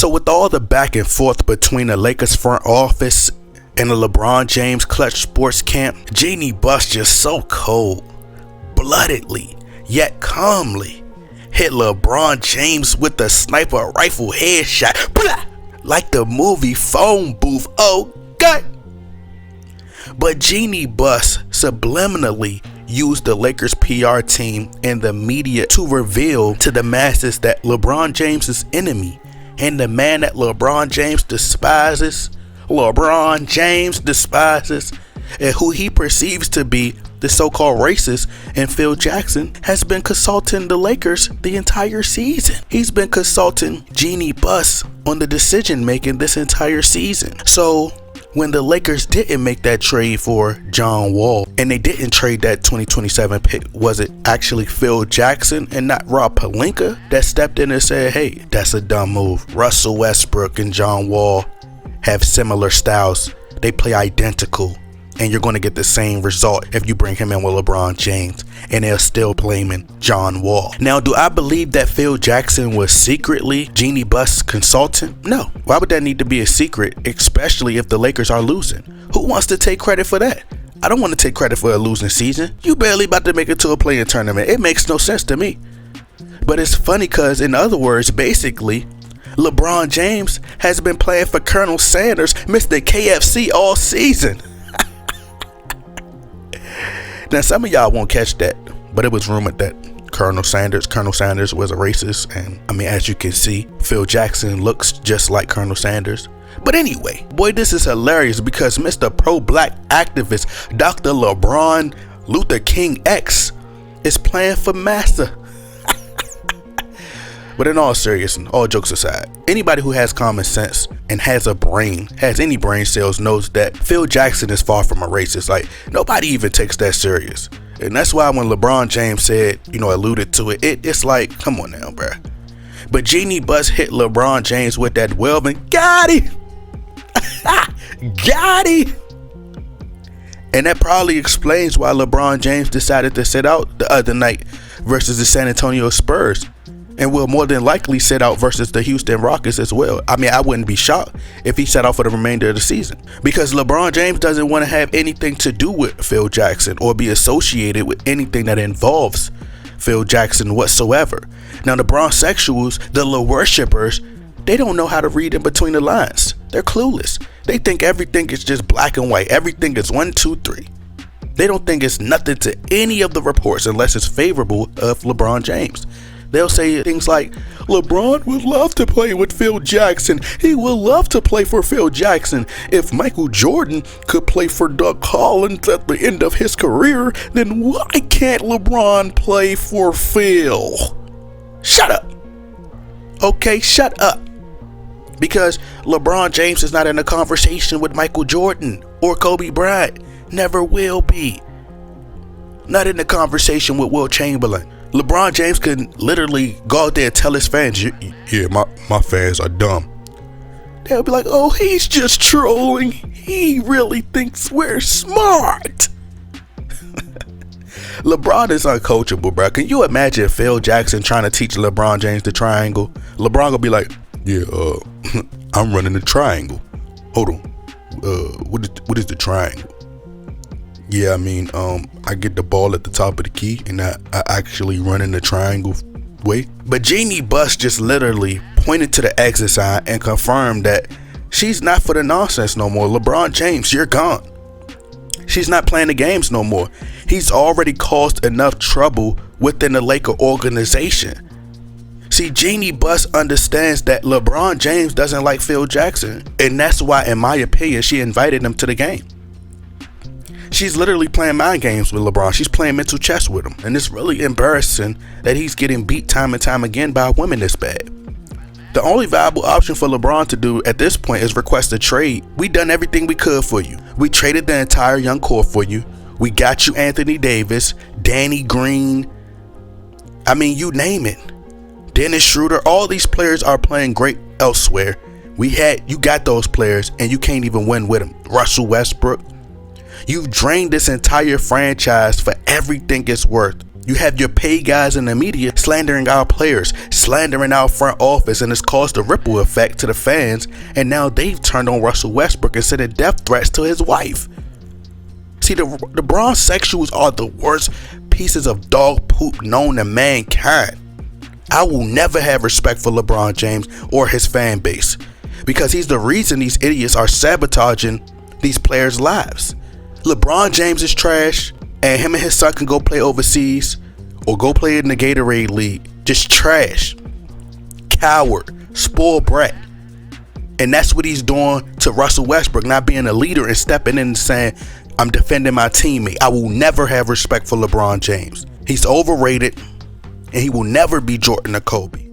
So with all the back and forth between the Lakers front office and the LeBron James clutch sports camp, Jeanie Buss just so cold, bloodedly, yet calmly hit LeBron James with the sniper rifle headshot, blah, like the movie Phone Booth. Oh God! But Jeanie Buss subliminally used the Lakers PR team and the media to reveal to the masses that LeBron James' enemy and the man that LeBron James despises, and who he perceives to be the so-called racist, and Phil Jackson, has been consulting the Lakers the entire season. He's been consulting Jeanie Buss on the decision making this entire season. So when the Lakers didn't make that trade for John Wall, and they didn't trade that 2027 pick, was it actually Phil Jackson and not Rob Pelinka that stepped in and said, hey, that's a dumb move. Russell Westbrook and John Wall have similar styles. They play identical, and you're going to get the same result if you bring him in with LeBron James, and they're still blaming John Wall. Now, do I believe that Phil Jackson was secretly Jeanie Buss consultant? No. Why would that need to be a secret, especially if the Lakers are losing? Who wants to take credit for that? I don't want to take credit for a losing season. You barely about to make it to a play-in tournament. It makes no sense to me. But it's funny because, in other words, basically, LeBron James has been playing for Colonel Sanders, Mr. KFC, all season. Now, some of y'all won't catch that, but it was rumored that Colonel Sanders was a racist. And I mean, as you can see, Phil Jackson looks just like Colonel Sanders. But anyway, boy, this is hilarious because Mr. Pro-Black activist Dr. LeBron Luther King X is playing for Massa. But in all seriousness, all jokes aside, anybody who has common sense and has any brain cells knows that Phil Jackson is far from a racist. Like, nobody even takes that serious. And that's why when LeBron James said, alluded to it, it's like, come on now, bruh. But Jeanie Buss hit LeBron James with that welding. Got it! Got it! And that probably explains why LeBron James decided to sit out the other night versus the San Antonio Spurs, and will more than likely sit out versus the Houston Rockets as well. I mean, I wouldn't be shocked if he sat out for the remainder of the season, because LeBron James doesn't want to have anything to do with Phil Jackson or be associated with anything that involves Phil Jackson whatsoever. Now, the Bronsexuals, the Le worshippers, they don't know how to read in between the lines. They're clueless. They think everything is just black and white. Everything is 1, 2, 3. They don't think it's nothing to any of the reports unless it's favorable of LeBron James. They'll say things like, LeBron would love to play with Phil Jackson. He would love to play for Phil Jackson. If Michael Jordan could play for Doug Collins at the end of his career, then why can't LeBron play for Phil? Shut up. Okay, shut up. Because LeBron James is not in a conversation with Michael Jordan or Kobe Bryant. Never will be. Not in the conversation with Will Chamberlain. LeBron James could literally go out there and tell his fans, yeah, my fans are dumb. They'll be like, oh, he's just trolling. He really thinks we're smart. LeBron is uncoachable, bro. Can you imagine Phil Jackson trying to teach LeBron James the triangle? LeBron gonna be like, yeah, I'm running the triangle. Hold on. What is the triangle? Yeah, I mean, I get the ball at the top of the key and I actually run in the triangle way. But Jeanie Buss just literally pointed to the exit sign and confirmed that she's not for the nonsense no more. LeBron James, you're gone. She's not playing the games no more. He's already caused enough trouble within the Laker organization. See, Jeanie Buss understands that LeBron James doesn't like Phil Jackson, and that's why, in my opinion, she invited him to the game. She's literally playing mind games with LeBron. She's playing mental chess with him. And it's really embarrassing that he's getting beat time and time again by women this bad. The only viable option for LeBron to do at this point is request a trade. We done everything we could for you. We traded the entire young core for you. We got you Anthony Davis, Danny Green. I mean, you name it. Dennis Schroeder. All these players are playing great elsewhere. You got those players and you can't even win with them. Russell Westbrook. You've drained this entire franchise for everything it's worth. You have your paid guys in the media slandering our players, slandering our front office, and it's caused a ripple effect to the fans, and now they've turned on Russell Westbrook and sending death threats to his wife. See, the bronsexuals are the worst pieces of dog poop known to mankind. I will never have respect for LeBron James or his fan base, because he's the reason these idiots are sabotaging these players' lives. LeBron James is trash, and him and his son can go play overseas or go play in the Gatorade League. Just trash. Coward. Spoiled brat. And that's what he's doing to Russell Westbrook, not being a leader and stepping in and saying, I'm defending my teammate. I will never have respect for LeBron James. He's overrated, and he will never be Jordan or Kobe.